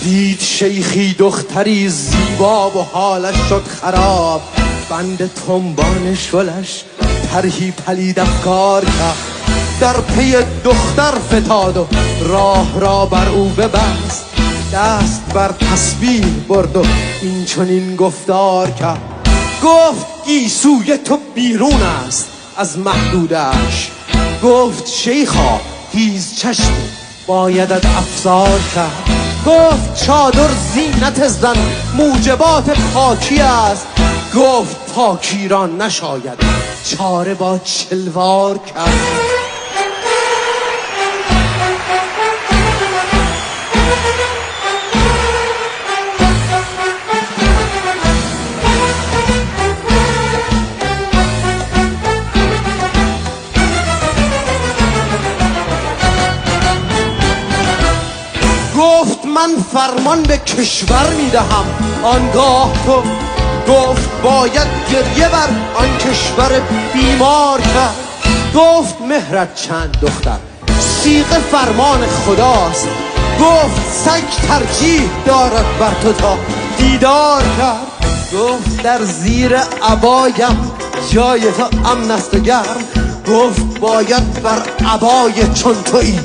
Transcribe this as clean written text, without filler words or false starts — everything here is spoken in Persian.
دید شیخی دختری زیبا و حالش شد خراب، بند تنبان شلش طرحی پلید افکار کرد. در پی دختر فتاد و راه را بر او ببست، دست بر تسبیح برد و این چنین گفتار کرد. گفت گیسوی تو بیرون است از محدودش، گفت شیخا هیز چشمی بایدت افزار کرد. گفت چادر زینت زن موجبات پاکی است، گفت پاکی را نشاید چاره با چلوار کرد. گفت من فرمان به کشور میدهم آنگاه تو، گفت باید گریه بر آن کشور بیمار کرد. گفت مهرت چند دختر صیغ فرمان خداست، گفت سگ ترجیح دارد بر تو تا دیدار کرد. گفت در زیر عبایم جای تو امن است و گرم، گفت باید بر عبای چون تویی